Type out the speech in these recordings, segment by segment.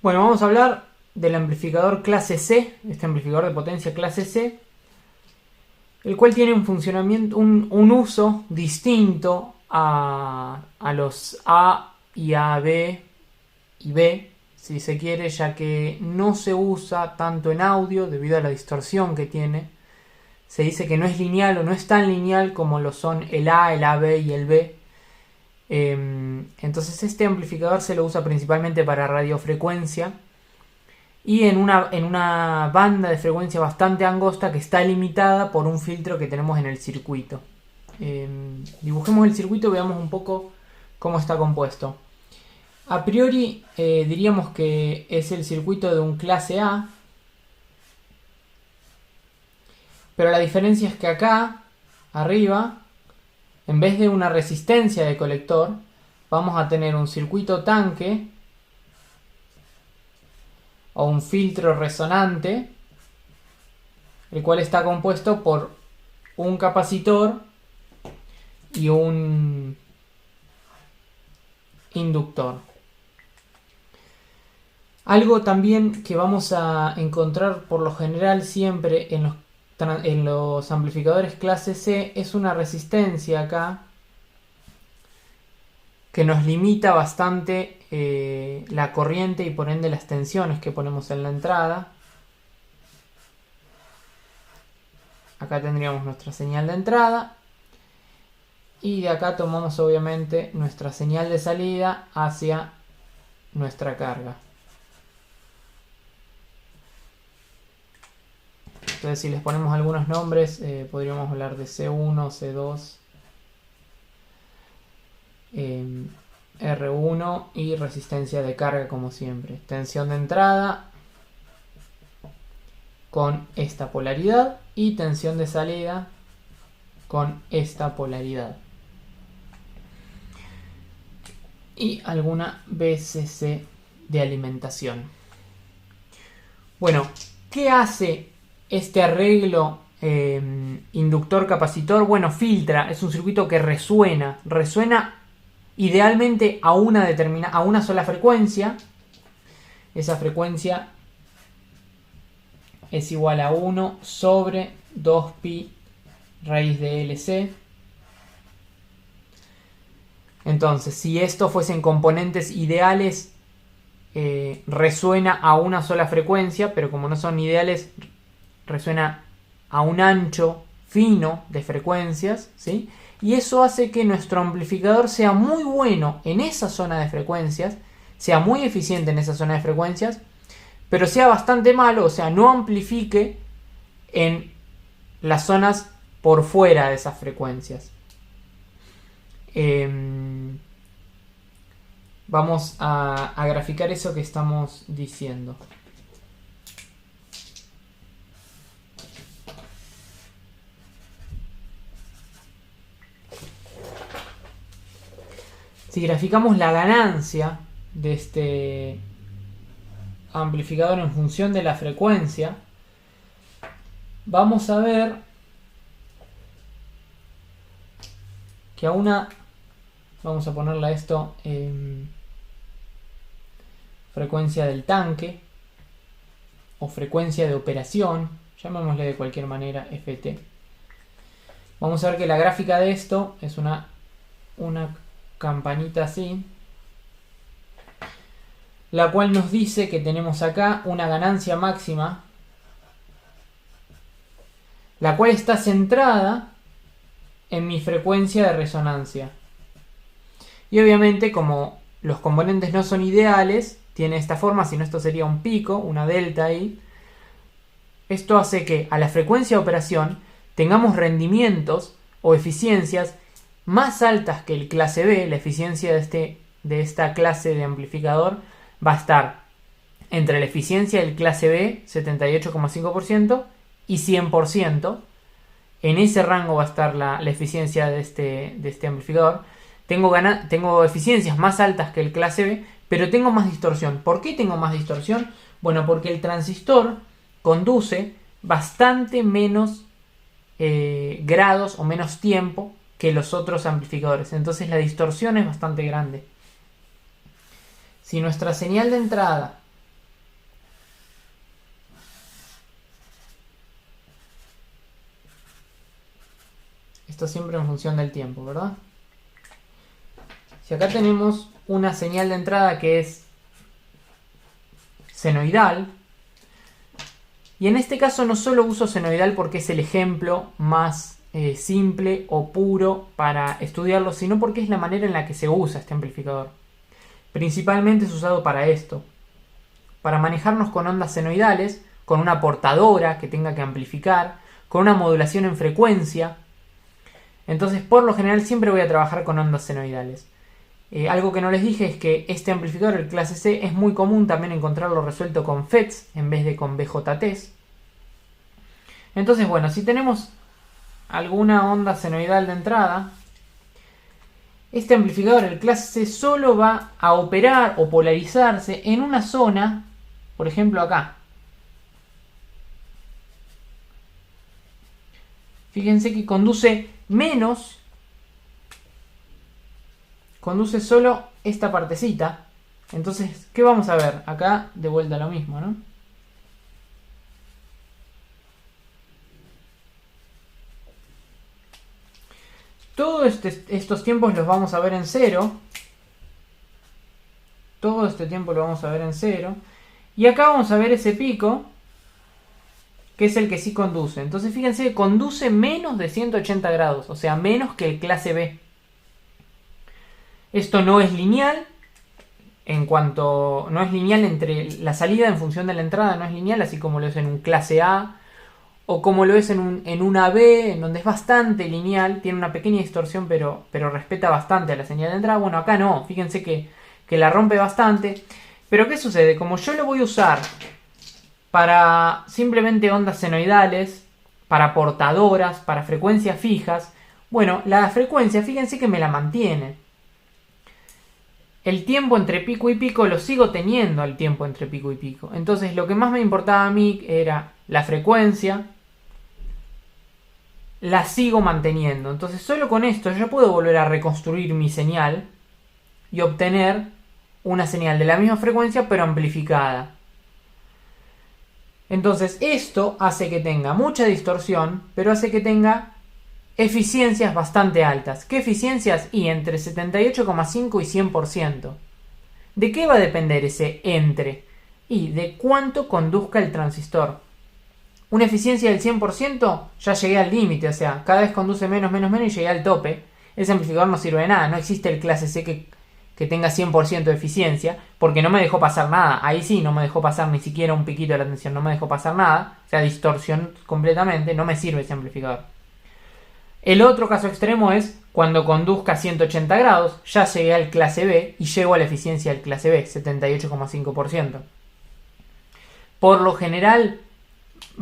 Bueno, vamos a hablar del amplificador clase C, este amplificador de potencia clase C, el cual tiene un funcionamiento, un uso distinto a los A y AB y B, si se quiere, ya que no se usa tanto en audio debido a la distorsión que tiene. Se dice que no es lineal o no es tan lineal como lo son el A, el AB y el B. Entonces este amplificador se lo usa principalmente para radiofrecuencia y en una banda de frecuencia bastante angosta que está limitada por un filtro que tenemos en el circuito. Dibujemos el circuito y veamos un poco cómo está compuesto. A priori diríamos que es el circuito de un clase A, pero la diferencia es que acá, arriba, en vez de una resistencia de colector, vamos a tener un circuito tanque o un filtro resonante, el cual está compuesto por un capacitor y un inductor. Algo también que vamos a encontrar por lo general siempre en los amplificadores clase C es una resistencia acá que nos limita bastante la corriente y por ende las tensiones que ponemos en la entrada. Acá tendríamos nuestra señal de entrada y de acá tomamos obviamente nuestra señal de salida hacia nuestra carga. Entonces si les ponemos algunos nombres podríamos hablar de C1, C2, R1 y resistencia de carga como siempre. Tensión de entrada con esta polaridad y tensión de salida con esta polaridad. Y alguna VCC de alimentación. Bueno, ¿qué hace este arreglo inductor-capacitor? Bueno, filtra, es un circuito que resuena idealmente a una sola frecuencia. Esa frecuencia es igual a 1 sobre 2pi raíz de LC. Entonces, si esto fuesen componentes ideales, resuena a una sola frecuencia, pero como no son ideales, resuena a un ancho fino de frecuencias, ¿sí? Y eso hace que nuestro amplificador sea muy bueno en esa zona de frecuencias, sea muy eficiente en esa zona de frecuencias, pero sea bastante malo, o sea, no amplifique en las zonas por fuera de esas frecuencias. Vamos a graficar eso que estamos diciendo. Si graficamos la ganancia de este amplificador en función de la frecuencia, vamos a ver que a una, vamos a ponerle a esto frecuencia del tanque o frecuencia de operación, llamémosle de cualquier manera FT. Vamos a ver que la gráfica de esto es una campanita así, la cual nos dice que tenemos acá una ganancia máxima, la cual está centrada en mi frecuencia de resonancia. Y obviamente, como los componentes no son ideales, tiene esta forma, si no esto sería un pico, una delta ahí. Esto hace que a la frecuencia de operación tengamos rendimientos o eficiencias más altas que el clase B. La eficiencia de esta clase de amplificador va a estar entre la eficiencia del clase B, 78,5%, y 100%. En ese rango va a estar la eficiencia de este amplificador. Tengo eficiencias más altas que el clase B, pero tengo más distorsión. ¿Por qué tengo más distorsión? Bueno, porque el transistor conduce bastante menos grados o menos tiempo que los otros amplificadores. Entonces la distorsión es bastante grande. Si nuestra señal de entrada Esto siempre en función del tiempo, ¿verdad? Si acá tenemos una señal de entrada que es senoidal, y en este caso no solo uso senoidal porque es el ejemplo más simple o puro para estudiarlo, sino porque es la manera en la que se usa este amplificador. Principalmente es usado para esto, para manejarnos con ondas senoidales, con una portadora que tenga que amplificar, con una modulación en frecuencia. Entonces, por lo general, siempre voy a trabajar con ondas senoidales. Algo que no les dije es que este amplificador, el clase C, es muy común también encontrarlo resuelto con FETs en vez de con BJTs. Entonces, bueno, si tenemos alguna onda senoidal de entrada, este amplificador, el clase C, solo va a operar o polarizarse en una zona, por ejemplo acá. Fíjense que conduce menos, conduce solo esta partecita. Entonces, ¿qué vamos a ver? Acá de vuelta lo mismo, ¿no? Todos estos tiempos los vamos a ver en cero. Todo este tiempo lo vamos a ver en cero. Y acá vamos a ver ese pico, que es el que sí conduce. Entonces fíjense que conduce menos de 180 grados, o sea, menos que el clase B. Esto no es lineal, en cuanto no es lineal entre la salida en función de la entrada, no es lineal, así como lo es en un clase A, o como lo es en una B, en donde es bastante lineal, tiene una pequeña distorsión, pero respeta bastante a la señal de entrada. Bueno, acá no, fíjense que la rompe bastante. Pero ¿qué sucede? Como yo lo voy a usar para simplemente ondas senoidales, para portadoras, para frecuencias fijas, bueno, la frecuencia, fíjense que me la mantiene. El tiempo entre pico y pico lo sigo teniendo al tiempo entre pico y pico. Entonces lo que más me importaba a mí era la frecuencia, la sigo manteniendo. Entonces solo con esto yo puedo volver a reconstruir mi señal y obtener una señal de la misma frecuencia pero amplificada. Entonces esto hace que tenga mucha distorsión, pero hace que tenga eficiencias bastante altas. ¿Qué eficiencias? Y entre 78,5 y 100%. ¿De qué va a depender ese entre? Y de cuánto conduzca el transistor. Una eficiencia del 100%, ya llegué al límite, o sea, cada vez conduce menos y llegué al tope. Ese amplificador no sirve de nada, no existe el clase C que tenga 100% de eficiencia, porque no me dejó pasar nada. Ahí sí, no me dejó pasar ni siquiera un piquito de la tensión, no me dejó pasar nada, o sea, distorsión completamente, no me sirve ese amplificador. El otro caso extremo es cuando conduzca 180 grados, ya llegué al clase B y llego a la eficiencia del clase B, 78,5%. Por lo general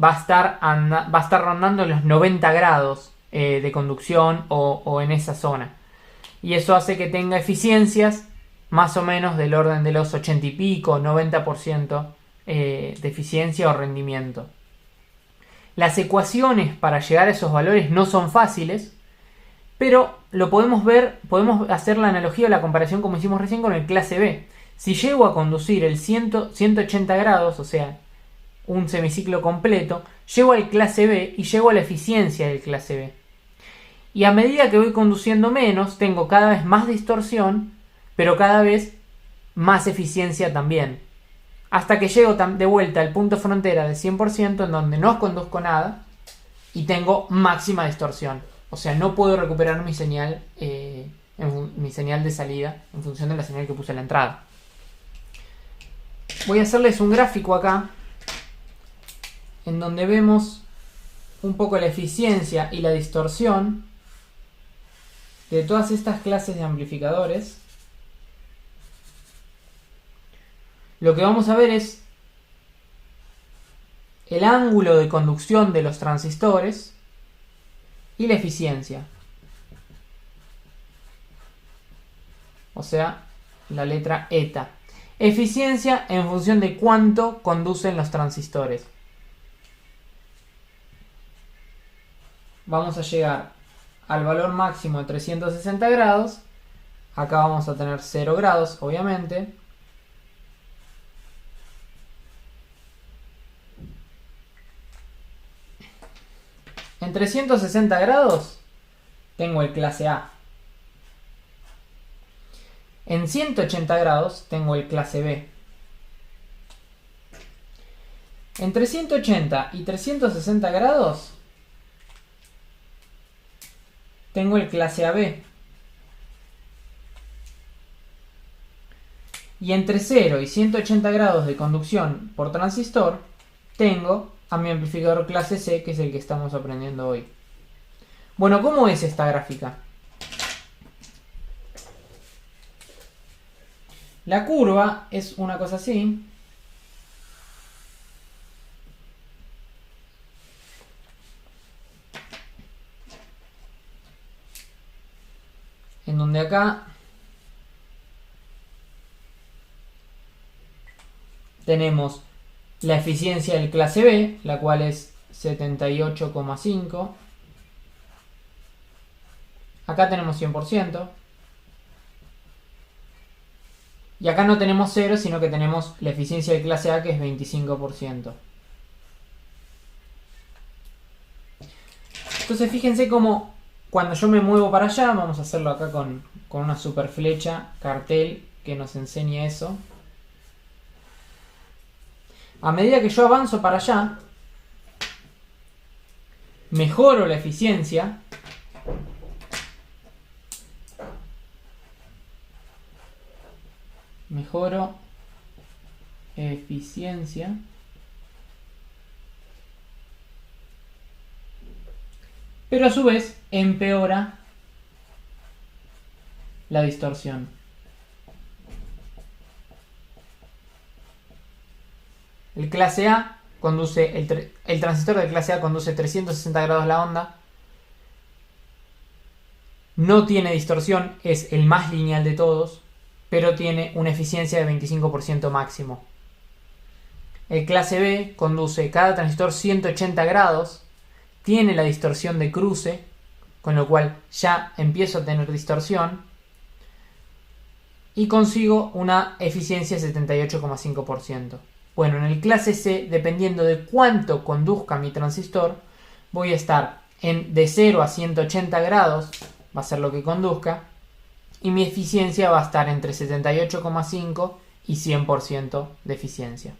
va a estar rondando los 90 grados de conducción o en esa zona. Y eso hace que tenga eficiencias más o menos del orden de los 80 y pico, 90% de eficiencia o rendimiento. Las ecuaciones para llegar a esos valores no son fáciles, pero lo podemos ver, podemos hacer la analogía o la comparación como hicimos recién con el clase B. Si llego a conducir el 180 grados, o sea, un semiciclo completo, llego al clase B y llego a la eficiencia del clase B. Y a medida que voy conduciendo menos, tengo cada vez más distorsión, pero cada vez más eficiencia también. Hasta que llego de vuelta al punto frontera de 100% en donde no conduzco nada y tengo máxima distorsión. O sea, no puedo recuperar mi señal, mi señal de salida en función de la señal que puse en la entrada. Voy a hacerles un gráfico acá en donde vemos un poco la eficiencia y la distorsión de todas estas clases de amplificadores. Lo que vamos a ver es el ángulo de conducción de los transistores y la eficiencia. O sea, la letra eta. Eficiencia en función de cuánto conducen los transistores. Vamos a llegar al valor máximo de 360 grados. Acá vamos a tener 0 grados, obviamente. En 360 grados tengo el clase A. En 180 grados tengo el clase B. Entre 180 y 360 grados tengo el clase AB. Y entre 0 y 180 grados de conducción por transistor tengo a mi amplificador clase C, que es el que estamos aprendiendo hoy. Bueno, ¿cómo es esta gráfica? La curva es una cosa así. En donde acá tenemos la eficiencia del clase B, la cual es 78,5. Acá tenemos 100%. Y acá no tenemos 0, sino que tenemos la eficiencia del clase A, que es 25%. Entonces fíjense cómo cuando yo me muevo para allá, vamos a hacerlo acá con una super flecha, cartel, que nos enseñe eso. A medida que yo avanzo para allá, mejoro la eficiencia. Mejoro eficiencia. Pero a su vez empeora la distorsión. El clase A conduce, el transistor de clase A conduce 360 grados la onda. No tiene distorsión, es el más lineal de todos, pero tiene una eficiencia de 25% máximo. El clase B conduce cada transistor 180 grados, tiene la distorsión de cruce, con lo cual ya empiezo a tener distorsión, y consigo una eficiencia de 78,5%. Bueno, en el clase C, dependiendo de cuánto conduzca mi transistor, voy a estar de 0 a 180 grados, va a ser lo que conduzca, y mi eficiencia va a estar entre 78,5 y 100% de eficiencia.